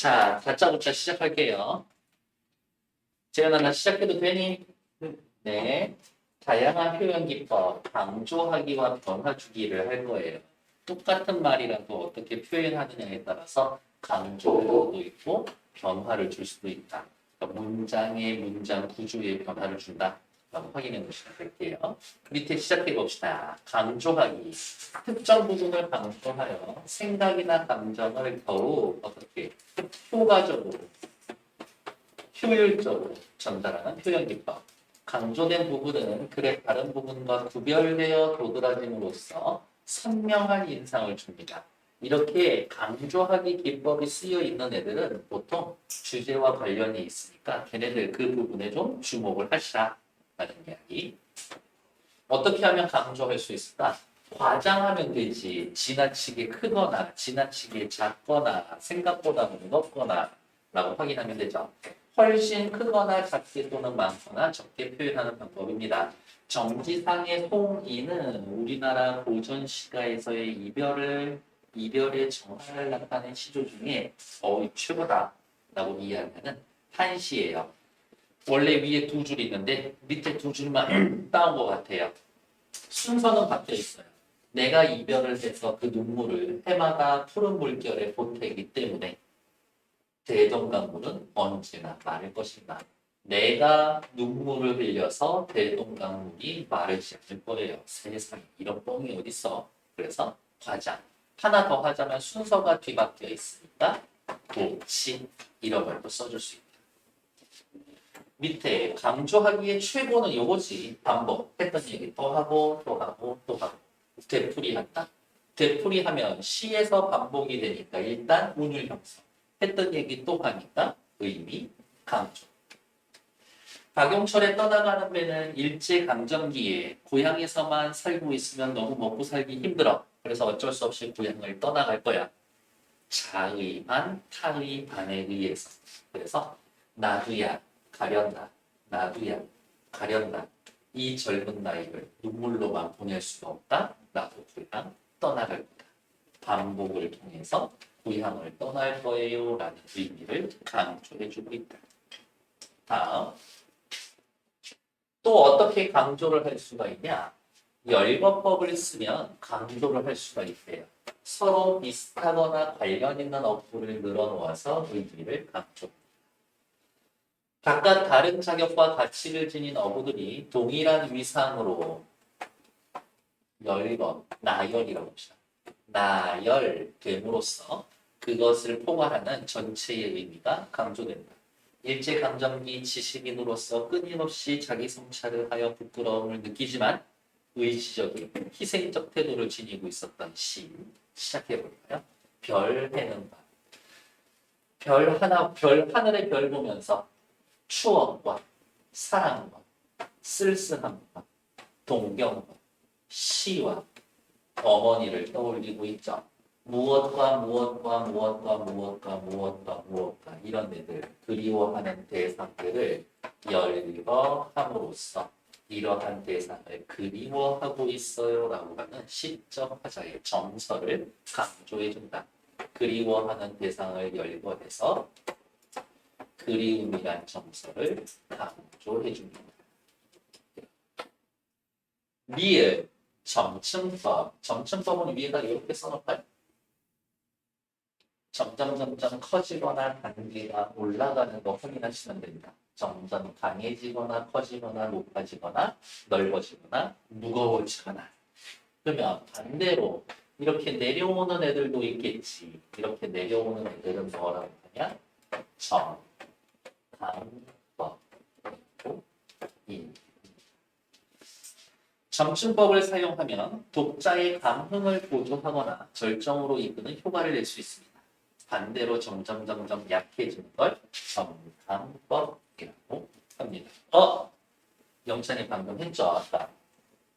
자, 다짜고짜 시작할게요. 재현아, 나 시작해도 되니? 네. 다양한 표현 기법, 강조하기와 변화주기를 할 거예요. 똑같은 말이라도 어떻게 표현하느냐에 따라서 강조도 있고 변화를 줄 수도 있다. 그러니까 문장의 문장 구조에 변화를 준다. 확인해 보시면 될게요. 밑에 시작해 봅시다. 강조하기. 특정 부분을 강조하여 생각이나 감정을 더욱 어떻게 효과적으로, 효율적으로 전달하는 표현 기법. 강조된 부분은 글의 다른 부분과 구별되어 도드라짐으로써 선명한 인상을 줍니다. 이렇게 강조하기 기법이 쓰여 있는 애들은 보통 주제와 관련이 있으니까 걔네들 그 부분에 좀 주목을 하시라라는 이야기. 어떻게 하면 강조할 수 있을까? 과장하면 되지. 지나치게 크거나 지나치게 작거나 생각보다 무겁거나 라고 확인하면 되죠. 훨씬 크거나 작게 또는 많거나 적게 표현하는 방법입니다. 정지상의 송이는 우리나라 고전 시가에서의 이별의 정화를 나타낸 시조 중에 최고다라고 이해하는 한시예요. 원래 위에 두 줄 있는데 밑에 두 줄만 따온 것 같아요. 순서는 바뀌어 있어요. 내가 이별을 해서 그 눈물을 해마다 푸른 물결에 보태기 때문에 대동강물은 언제나 마를 것이다. 내가 눈물을 흘려서 대동강물이 마르지 않을 거예요. 세상에 이런 뻥이 어딨어. 그래서 과장. 하나 더 하자면 순서가 뒤바뀌어 있으니까 도치 이런 말도 써줄 수 있다. 밑에 강조하기의 최고는 요거지. 반복. 했던 얘기 또 하고 또 하고 또 하고. 되풀이한다. 되풀이하면 시에서 반복이 되니까 일단 운율 형성. 했던 얘기 또 하니까 의미 강조. 박용철의 떠나가는 배는 일제강점기에 고향에서만 살고 있으면 너무 먹고 살기 힘들어. 그래서 어쩔 수 없이 고향을 떠나갈 거야. 자의 반, 타의 반에 의해서. 그래서 나도야 가련다. 나도야 가련다. 이 젊은 나이를 눈물로만 보낼 수가 없다. 나도 고향 떠나갈 거다. 반복을 통해서 고향을 떠날 거예요 라는 의미를 강조해주고 있다. 다음. 또 어떻게 강조를 할 수가 있냐? 열거법을 쓰면 강조를 할 수가 있대요. 서로 비슷하거나 관련 있는 어구를 늘어놓아서 의미를 강조. 각각 다른 자격과 가치를 지닌 어구들이 동일한 위상으로 열거, 나열이라고 합시다. 나열됨으로써 그것을 포괄하는 전체의 의미가 강조된다. 일제강점기 지식인으로서 끊임없이 자기 성찰을 하여 부끄러움을 느끼지만 의지적인 희생적 태도를 지니고 있었던 시인. 시작해볼까요? 별 해는 밤. 별 하늘의 별 보면서 추억과 사랑과 쓸쓸함과 동경과 시와 어머니를 떠올리고 있죠. 무엇과 이런 애들 그리워하는 대상들을 열거함으로써 이러한 대상을 그리워하고 있어요라고 하는 시적 화자의 정서를 강조해준다. 그리워하는 대상을 열거해서 그리움이란 정서를 강조해줍니다. 미을 점층법. 점층법은 위에다 이렇게 써놓을까요? 점점 커지거나 단계가 올라가는 거 확인하시면 됩니다. 점점 강해지거나 커지거나 높아지거나 넓어지거나 무거워지거나. 그러면 반대로 이렇게 내려오는 애들도 있겠지. 이렇게 내려오는 애들은 뭐라고 하냐? 점, 강, 법, 인. 점층법을 사용하면 독자의 감흥을 보조하거나 절정으로 이끄는 효과를 낼 수 있습니다. 반대로 점점 약해지는 걸 점강법이라고 합니다. 영찬이 방금 했죠? 아까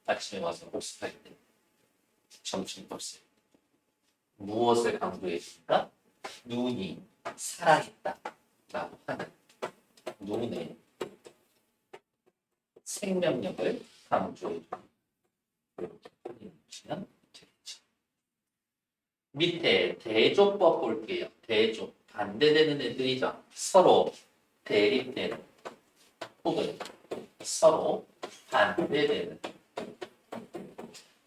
아침에 와서 복습할 때 점층법 써. 무엇을 강조해줍니까? 눈이 살아있다 라고 하는 눈의 생명력을 강조해줍니다. 이렇게 보시면 되겠죠. 밑에 대조법 볼게요. 대조. 반대되는 애들이죠. 서로 대립되는 혹은 서로 반대되는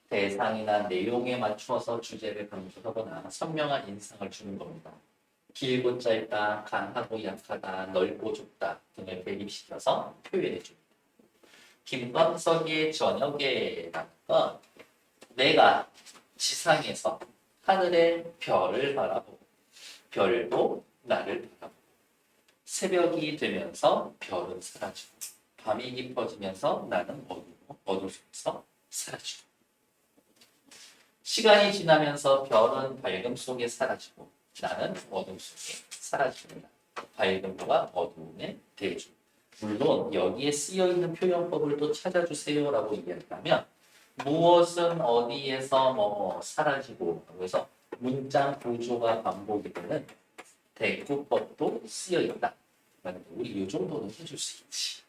대상이나 내용에 맞추어서 주제를 강조하거나 선명한 인상을 주는 겁니다. 길고 짧다, 강하고 약하다, 넓고 좁다 등을 대립시켜서 표현해줍니다. 김광석의 저녁에라는 건 내가 지상에서 하늘의 별을 바라보고 별도 나를 바라보고 새벽이 되면서 별은 사라지고 밤이 깊어지면서 나는 어둠 속에서 사라지고 시간이 지나면서 별은 밝음 속에 사라지고 나는 어둠 속에 사라집니다. 밝음과 어둠의 대조. 물론 여기에 쓰여있는 표현법을 또 찾아주세요라고 이야기하면 무엇은 어디에서 뭐 사라지고 그래서 문장 구조가 반복이 되는 대꾸법도 쓰여있다. 우리 이 정도는 해줄 수 있지.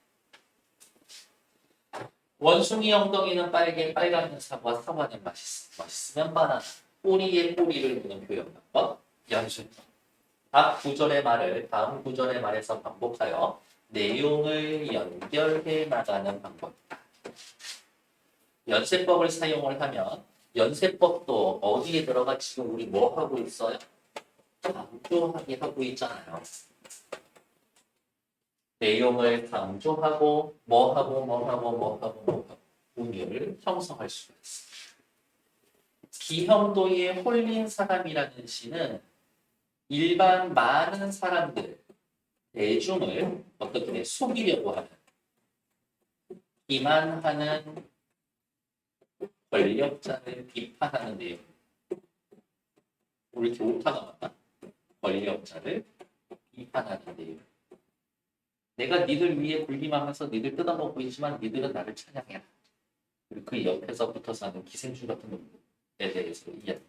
원숭이 엉덩이는 빨간 사과, 사과는 맛있으면 바나나. 꼬리에 꼬리를 무는 표현 방법, 연습. 앞 구절의 말을 다음 구절의 말에서 반복하여 내용을 연결해 나가는 방법이다. 연세법을 사용을 하면 연세법도 어디에 들어가 지금 우리 뭐 하고 있어요? 강조하기 하고 있잖아요. 내용을 강조하고 뭐하고 운율을 형성할 수가 있습니다. 기형도에 홀린 사람이라는 시는 일반 많은 사람들, 대중을 어떻게 속이려고 하는 기만하는 권력자를 비판하는 내용. 우리 이렇게 오타가 많아? 권력자를 비판하는 내용. 내가 니들 위에 군림하면서 니들 뜯어먹고 있지만 니들은 나를 찬양해라. 그리고 그 옆에서 붙어서 하는 기생충 같은 놈들에 대해서 이야기해요.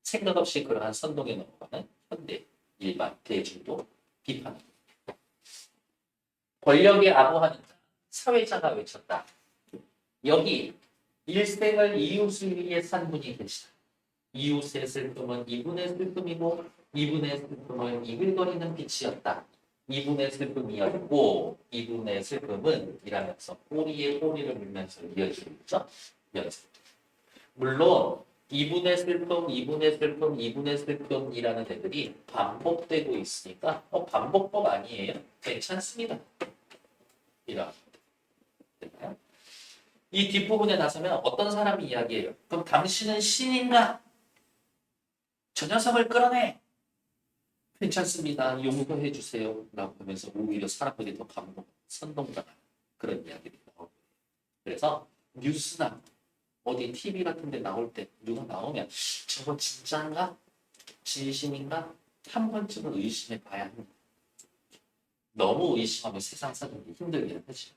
생각 없이 그러한 선동에 넘어가는 현대 일반 대중도 비판합니다. 권력에 아부하는 자, 사회자가 외쳤다. 여기 일생을 이웃을 위해 산 분이 계시다. 이웃의 슬픔은 이분의 슬픔이고 이분의 슬픔은 이글거리는 빛이었다. 이분의 슬픔이었고 이분의 슬픔은 이라면서 꼬리에 꼬리를 물면서 이어지고 있죠. 연습. 물론 이분의 슬픔, 이분의 슬픔, 이분의 슬픔이라는 애들이 반복되고 있으니까 반복법 아니에요? 괜찮습니다. 이라. 됐나요? 이 뒷부분에 나서면 어떤 사람이 이야기해요. 그럼 당신은 신인가? 저 녀석을 끌어내. 괜찮습니다. 용서해 주세요. 라고 하면서 오히려 사람들이 더 선동당하는 그런 이야기들이 나오고 그래서 뉴스나 어디 TV 같은 데 나올 때 누가 나오면 저거 진짜인가? 진심인가? 한 번쯤은 의심해 봐야 합니다. 너무 의심하면 세상 사람들이 힘들게 하지.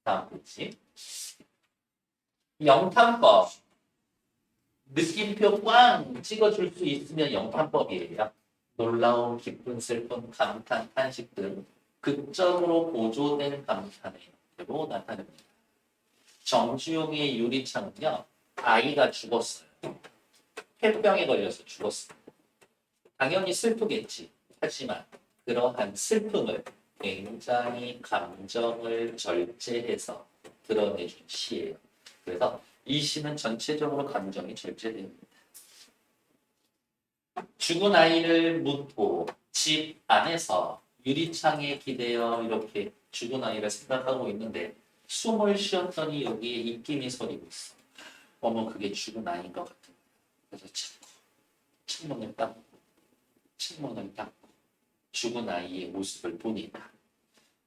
다음 페이지. 영탄법. 느낌표 꽝 찍어줄 수 있으면 영탄법이에요. 놀라움, 기쁨, 슬픔, 감탄, 탄식 등 극적으로 고조된 감탄의 형태로 나타납니다. 정주용의 유리창은요. 아이가 죽었어요. 폐병에 걸려서 죽었어요. 당연히 슬프겠지. 하지만 그러한 슬픔을 굉장히 감정을 절제해서 드러내준 시예요. 그래서 이 시는 전체적으로 감정이 절제됩니다. 죽은 아이를 묻고 집 안에서 유리창에 기대어 이렇게 죽은 아이를 생각하고 있는데 숨을 쉬었더니 여기에 입김이 서리고 있어. 어머 그게 죽은 아이인 것 같은 거야. 그래서 자꾸 창문을 닦고 죽은 아이의 모습을 보니까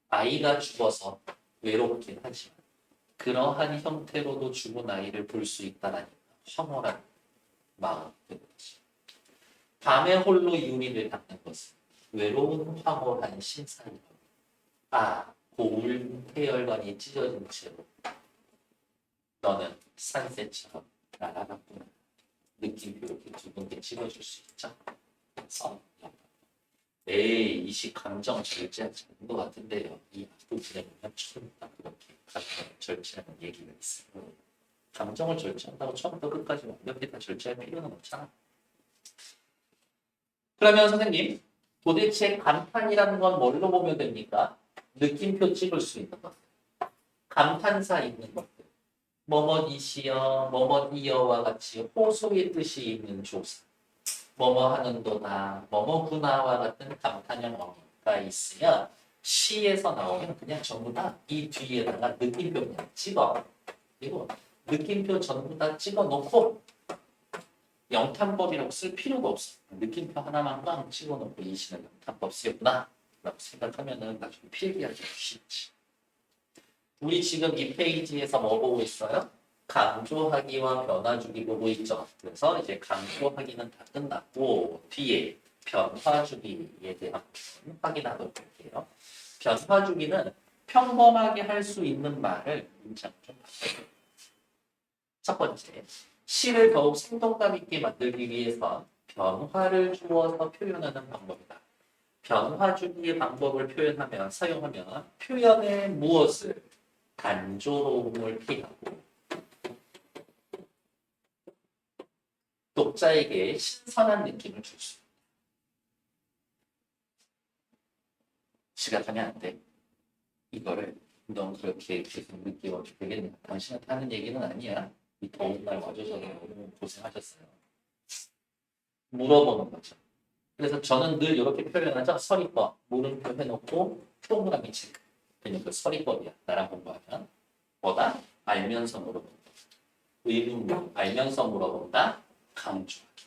아이가 죽어서 외롭긴 하지만 그러한 형태로도 죽은 아이를 볼 수 있다는 황홀한 마음이 드는 거지. 밤에 홀로 유리를 닦는 것은 외로운 황홀한 신사이고 고울 태열관이 찢어진 채로 너는 산새처럼 날아갔구나. 느낌표 이렇게 두 군데 찍어줄 수 있죠. 그래서 에이 이시 감정 절제하지 않는 것 같은데요. 이 앞부분에 보면 처음 딱 그렇게 감정을 절제하는 얘기가 있어요. 감정을 절제한다고 처음부터 끝까지 완벽히 다 절제할 필요는 없잖아. 그러면 선생님 도대체 감탄이라는 건 뭘로 보면 됩니까? 느낌표 찍을 수 있는 것. 감탄사 있는 것들. 뭐뭐이시여, 뭐뭐이여와 같이 호소의 뜻이 있는 조사. 뭐뭐 하는도다, 뭐뭐구나와 같은 감탄형 어가 있으면 시에서 나오면 그냥 전부 다 이 뒤에다가 느낌표 그냥 찍어. 그리고 느낌표 전부 다 찍어 놓고 영탄법이라고 쓸 필요가 없어. 느낌표 하나만 꽝 찍어 놓고 이 시는 영탄법 쓰였구나 라고 생각하면은 나중에 필기하기 쉽지. 우리 지금 이 페이지에서 뭐 보고 있어요? 강조하기와 변화주기 보고 있죠. 그래서 이제 강조하기는 다 끝났고 뒤에 변화주기에 대한 부분 확인하도록 할게요. 변화주기는 평범하게 할 수 있는 말을 문장 좀 바꿔요. 첫 번째, 시를 더욱 생동감 있게 만들기 위해서 변화를 주어서 표현하는 방법이다. 변화주기의 방법을 사용하면 표현의 무엇을 단조로움을 피하고 독자에게 신선한 느낌을 줄 수 있다. 시각하면 안 돼. 이거를 넌 그렇게 계속 느끼어도 되겠냐. 당신한테 하는 얘기는 아니야. 이 더운 날 와줘서 너무 고생하셨어요. 물어보는 거죠. 그래서 저는 늘 이렇게 표현하죠. 서리법, 물음표 해놓고 동그라미 체크. 그냥 그 서리법이야. 나랑 공부하면. 뭐다? 알면서 물어본다. 의문문, 알면서 물어본다. 강조하기.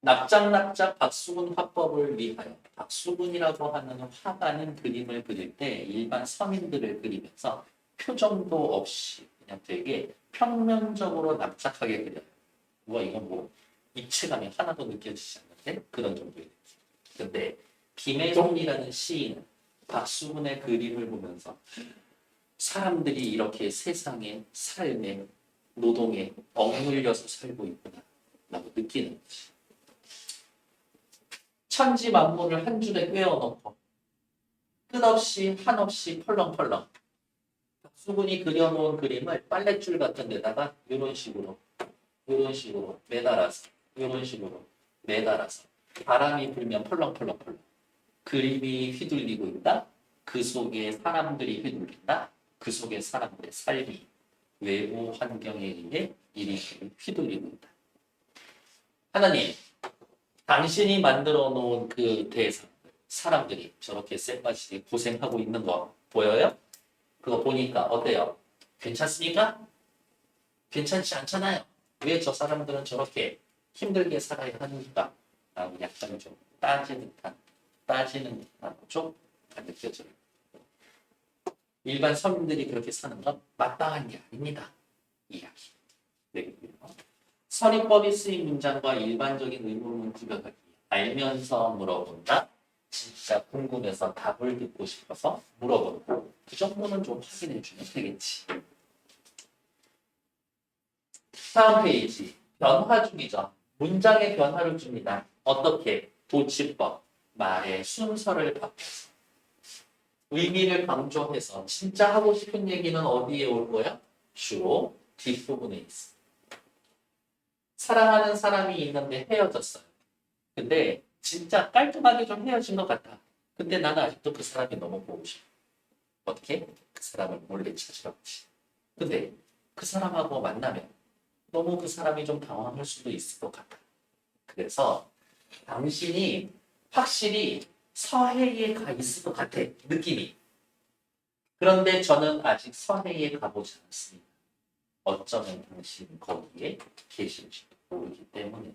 납작납작 박수근 화법을 위하여 박수근이라고 하는 화가는 그림을 그릴 때 일반 서민들을 그리면서 표정도 없이 그냥 되게 평면적으로 납작하게 그려요. 이건 뭐 입체감이 하나도 느껴지지 않는데 그런 정도의 느낌. 근데 김혜종이라는 시인은 박수근의 그림을 보면서 사람들이 이렇게 세상에, 삶에, 노동에 억눌려서 살고 있구나 라고 느끼는 거지. 천지 만물을 한 줄에 꿰어놓고 끝없이 한없이 펄렁펄렁 박수근이 그려놓은 그림을 빨랫줄 같은 데다가 이런 식으로 매달아서 이런 식으로 매달아서 바람이 불면 펄렁펄렁 그림이 휘둘리고 있다. 그 속에 사람들이 휘둘린다. 그 속에 사람들의 삶이 외부 환경에 의해 이리저리 휘둘리고 있다. 하나님, 당신이 만들어 놓은 그 대상, 사람들이 저렇게 쎄빠지게 고생하고 있는 거 보여요? 그거 보니까 어때요? 괜찮습니까? 괜찮지 않잖아요. 왜 저 사람들은 저렇게 힘들게 살아야 하는가? 라고 약간 좀 따지는 듯한 좀 느껴져요. 일반 서민들이 그렇게 사는 건 마땅한 게 아닙니다. 이야기. 네. 서리법이 쓰인 문장과 일반적인 의문문 구별하기. 알면서 물어본다. 진짜 궁금해서 답을 듣고 싶어서 물어본다. 그 정도는 좀 확인해 주면 되겠지. 다음 페이지. 변화 중이죠. 문장의 변화를 줍니다. 어떻게? 도치법. 말의 순서를 바꿔서. 의미를 강조해서 진짜 하고 싶은 얘기는 어디에 올 거야? 주로 뒷부분에 있어. 사랑하는 사람이 있는데 헤어졌어요. 근데 진짜 깔끔하게 좀 헤어진 것 같아. 근데 나는 아직도 그 사람이 너무 보고 싶어. 어떻게? 그 사람을 몰래 찾으러 가지. 근데 그 사람하고 만나면 너무 그 사람이 좀 당황할 수도 있을 것 같아. 그래서 당신이 확실히 서해에 가 있을 것 같아. 느낌이. 그런데 저는 아직 서해에 가보지 않았습니다. 어쩌면 당신이 거기에 계실지도 모르기 때문에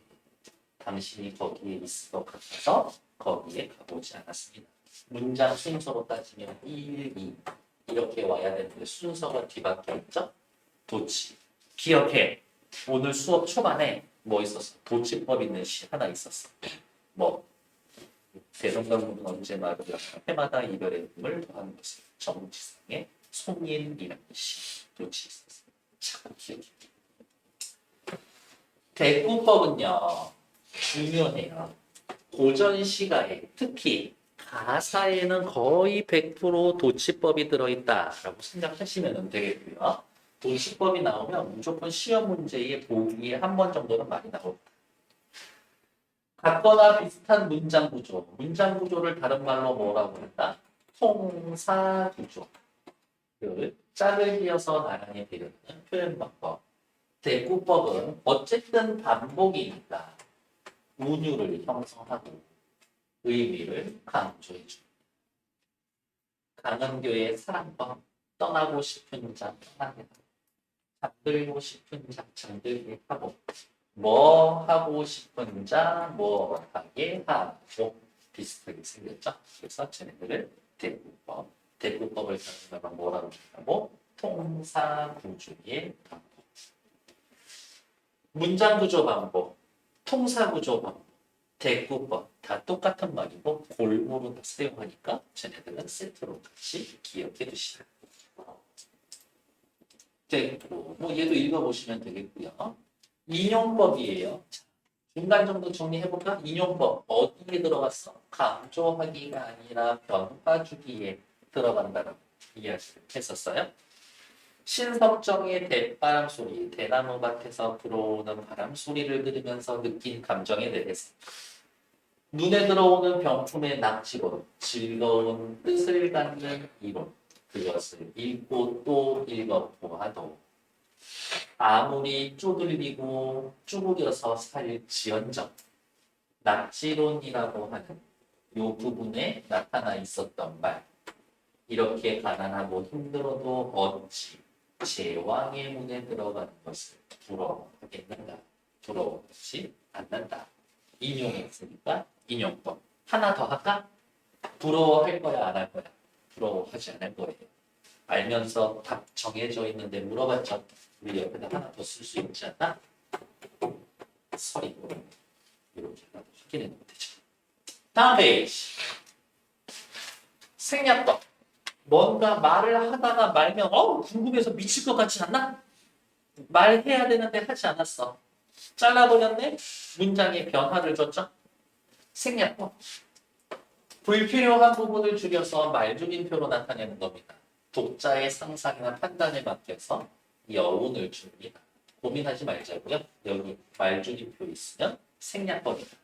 당신이 거기에 있을 것 같아서 거기에 가보지 않았습니다. 문장 순서로 따지면 1, 2 이렇게 와야 되는데 순서가 뒤바뀌어 있죠? 도치. 기억해. 오늘 수업 초반에 뭐 있었어? 도치법 있는 시 하나 있었어. 뭐 대성강문은 언제 말을 해마다 이별의 꿈을 더하는 것을 정지상의 송인이라는 시 도치 있었어. 참 기억해. 대꾸법은요 중요해요. 고전 시가에 특히 가사에는 거의 100% 도치법이 들어있다라고 생각하시면 되겠고요. 도치법이 나오면 무조건 시험 문제의 보기에 한 번 정도는 많이 나옵니다. 같거나 비슷한 문장 구조. 문장 구조를 다른 말로 뭐라고 한다? 통사 구조. 를 짝을 이어서 나란히 배우는 표현 방법. 대구법은 어쨌든 반복이니까 운율을 형성하고 의미를 강조해 줍니다. 강은교의 사랑법. 떠나고 싶은 자 떠나게 하고 잠들고 싶은 자 잠들게 하고 뭐 하고 싶은 자 뭐 하게 하고 비슷하게 생겼죠. 그래서 쟤네들을 대구법을 사용하면 뭐라고 하고 통사구조의 반복. 문장구조 반복, 통사구조 반복, 대구법 다 똑같은 말이고 골고루 다 사용하니까 쟤네들은 세트로 같이 기억해 두시라. 됐고, 뭐 얘도 읽어보시면 되겠고요. 인용법이에요. 자, 중간 정도 정리해볼까? 인용법 어디에 들어갔어? 강조하기가 아니라 변화주기에 들어간다라고 이야기했었어요. 신석정의 대바람 소리, 대나무 밭에서 불어오는 바람 소리를 들으면서 느낀 감정에 대해서 눈에 들어오는 병풍의 낙지로 즐거운 뜻을 갖는 이론, 그것을 읽고 또 읽어보아도 아무리 쪼들리고 쭈그려서 살지언정 낙지론이라고 하는 이 부분에 나타나 있었던 말, 이렇게 가난하고 힘들어도 어찌 제왕의 문에 들어가는 것을 부러워하겠는가? 부러워하지 않는다. 인용했으니까 인용법. 하나 더 할까? 부러워할 거야, 안 할 거야? 부러워하지 않을 거예요. 알면서 답 정해져 있는데 물어봤죠. 우리 옆에다 하나 더 쓸 수 있지 않나? 서리. 이렇게 하나 확인해 놓으면 되죠. 다음 페이지. 생략법. 뭔가 말을 하다가 말면 궁금해서 미칠 것 같지 않나? 말해야 되는데 하지 않았어. 잘라버렸네? 문장에 변화를 줬죠? 생략법. 불필요한 부분을 줄여서 말줄임표로 나타내는 겁니다. 독자의 상상이나 판단에 맡겨서 여운을 줍니다. 고민하지 말자고요. 여기 말줄임표 있으면 생략법이다.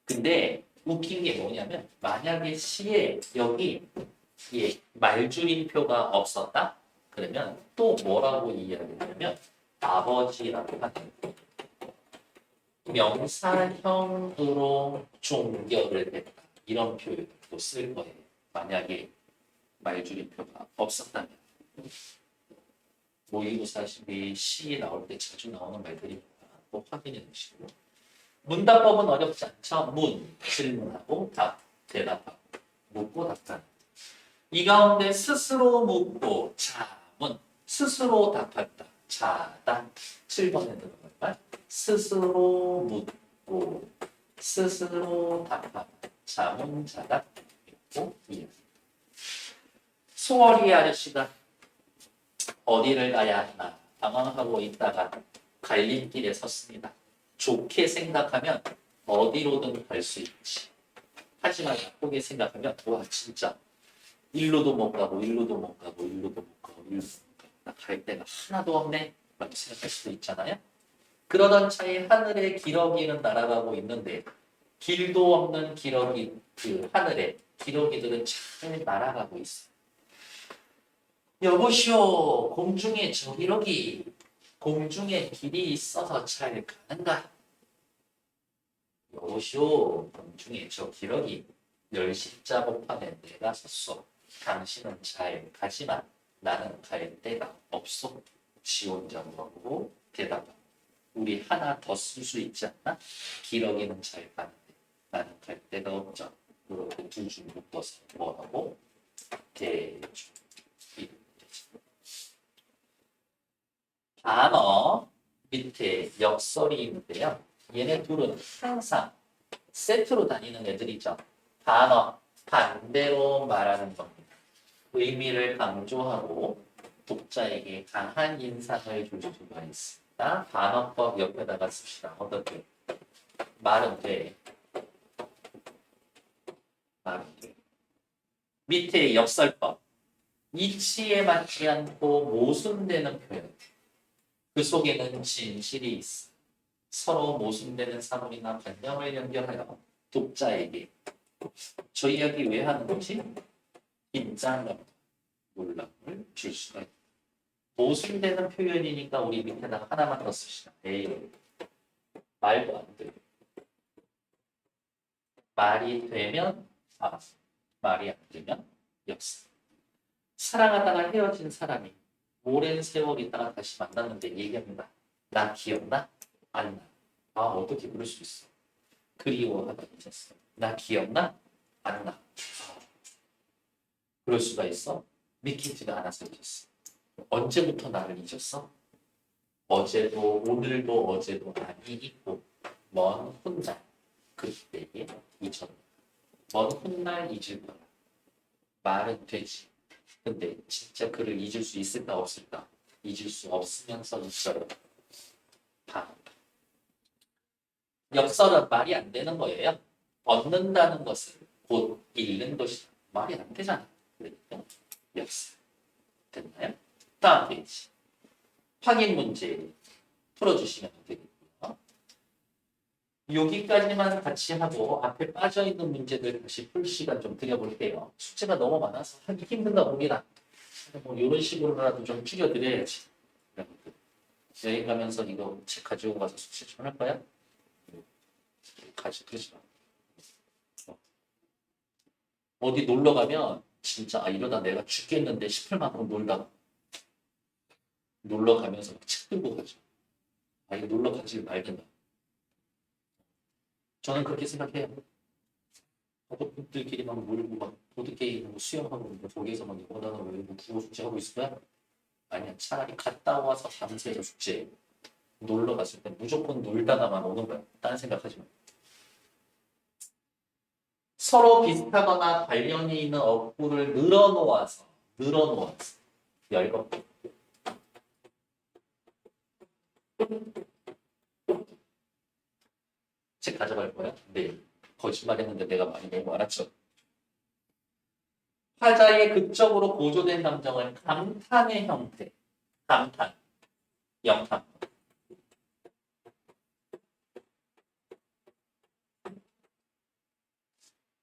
근데 웃긴 게 뭐냐면 만약에 시에 여기 말줄임표가 없었다? 그러면 또 뭐라고 이야기하냐면 아버지라고 하는 명사형으로 종결을 했다. 이런 표현도 쓸 거예요. 만약에 말줄임표가 없었다면. 모의고사식이 시 나올 때 자주 나오는 말들입니다. 꼭 확인해 주시고. 문답법은 어렵지 않죠. 문, 질문하고 답, 대답하고 묻고 답하는. 이 가운데 스스로 묻고 자문, 스스로 답한다. 자다. 7번에 들어갈 말. 스스로 묻고 스스로 답한다. 자문, 자답. 있고 이해. 소월이 아저씨가 어디를 가야 하나 방황하고 있다가 갈림길에 섰습니다. 좋게 생각하면 어디로든 갈 수 있지. 하지만 나쁘게 생각하면 와 진짜 일로도 못 가고 일로도 못 가고 일로도 못 가고 일로도 못 가고 나 갈 데가 하나도 없네 라고 생각할 수도 있잖아요. 그러던 차에 하늘에 기러기는 날아가고 있는데 길도 없는 기러기 그 하늘에 기러기들은 잘 날아가고 있어. 여보시오 공중에 저 기러기 공중에 길이 있어서 잘 가는가? 여보시오 공중에 저 기러기 열십자 복판에 내가 섰소. 당신은 잘 가지만 나는 갈 데가 없소. 지 혼자 물어보고 대답하고 우리 하나 더 쓸 수 있지 않나? 기러기는 잘 가는데 나는 갈 데가 없죠. 이렇게 두 줄 묶어서 뭐라고? 대주. 단어 밑에 역설이 있는데요. 얘네 둘은 항상 세트로 다니는 애들이죠. 단어 반대로 말하는 겁니다. 의미를 강조하고 독자에게 강한 인상을 줄 수가 있습니다. 단어법 옆에다가 씁시다. 어떻게? 말은 돼. 말은 돼. 밑에 역설법. 이치에 맞지 않고 모순되는 표현. 그 속에는 진실이 있어. 서로 모순되는 사물이나 관념을 연결하여 독자에게 저 이야기 왜 하는 거지? 긴장감, 놀람을 줄 수가 있다. 모순되는 표현이니까 우리 밑에다가 하나만 더 쓰시다. 에이, 말도 안 돼. 말이 되면 말이 안 되면 역사. 사랑하다가 헤어진 사람이 오랜 세월 있다가 다시 만났는데 얘기합니다. 나 기억나? 안 나. 어떻게 그럴 수 있어? 그리워하다 잊었어. 나 기억나? 안 나. 그럴 수가 있어? 믿기지가 않아서 잊었어. 언제부터 나를 잊었어? 어제도 오늘도 어제도 아니 있고 먼 훗날 그때에 잊었다. 먼 훗날 잊을 거야. 말은 되지. 근데 진짜 그를 잊을 수 있을까 없을까? 잊을 수 없으면서 있어요. 역설은 말이 안 되는 거예요. 얻는다는 것을 곧 잃는 것이다. 말이 안 되잖아. 그러니까 역설. 됐나요? 다음 페이지. 확인 문제 풀어주시면 되겠고요. 여기까지만 같이 하고 앞에 빠져있는 문제들 다시 풀 시간 좀 드려볼게요. 숙제가 너무 많아서 하기 힘든가 봅니다. 뭐 이런 식으로라도 좀 줄여드려야지. 여행 가면서 이거 책 가지고 가서 숙제 좀 할 거야? 그러지 마. 어디 놀러 가면 진짜 이러다 내가 죽겠는데 싶을 만큼 놀러 가면서 책 들고 가죠. 이거 놀러 가지 말든가. 저는 그렇게 생각해요. 가족들끼리 막 놀고 막 보드게임 수영하고 거기에서 막 나는 왜 국어 숙제하고 있을 거야? 아니야. 차라리 갔다 와서 밤새서 숙제해. 놀러 갔을 때 무조건 놀다가만 오는 거야. 딴 생각하지 마. 서로 비슷하거나 관련이 있는 어구를 늘어놓아서 열거. 책 가져갈 거야? 네. 거짓말했는데 내가 많이 너무 알았죠. 화자의 극적으로 고조된 감정을 감탄의 형태, 감탄, 영탄.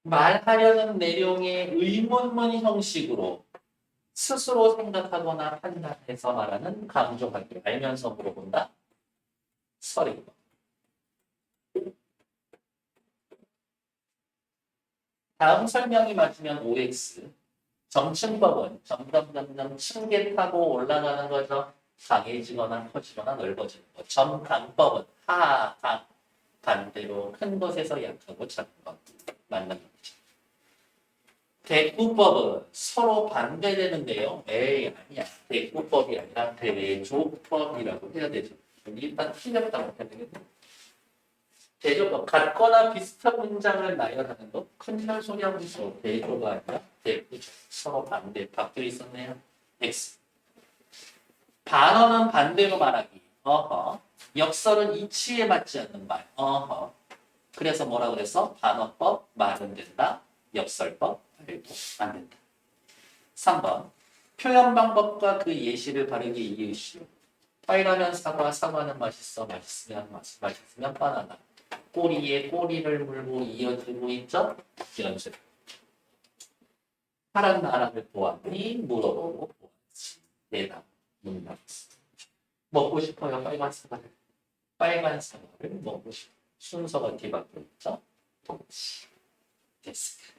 말하려는 내용의 의문문 형식으로 스스로 생각하거나 판단해서 말하는 강조하기, 알면서 물어본다. 설이고. 다음 설명이 맞으면 OX. 정층법은 점점점점 층계 타고 올라가는 거죠. 강해지거나 커지거나 넓어지는 것. 점강법은 하강. 반대로 큰 것에서 약하고 작은 것. 맞는 거죠. 대구법은 서로 반대되는데요. 아니야. 대구법이 아니라 대조법이라고 해야 되죠. 일단 틀렸다고 해야 되겠네. 대조법. 같거나 비슷한 문장을 나열하는 것. 큰일 소리 하고 있어. 대조가 아니라 대구죠. 서로 반대. 바뀌어 있었네요. X. 반어는 반대로 말하기. 역설은 이치에 맞지 않는 말. 그래서 뭐라 그랬어? 반어법 말은 된다. 역설법 말도 안 된다. 3번. 표현 방법과 그 예시를 바르게 이해시오. 과일하면 사과, 사과는 맛있어, 맛있으면 바나나. 꼬리에 꼬리를 물고 이어지고 있죠? 연습. 파란 나라를 보았니? 물어보고 보았지. 대답. 문답. 먹고 싶어요, 빨간 사과를. 빨간 사과를 먹고 싶어. 순서가 뒤바뀌어 있죠? 동시. 됐습니다.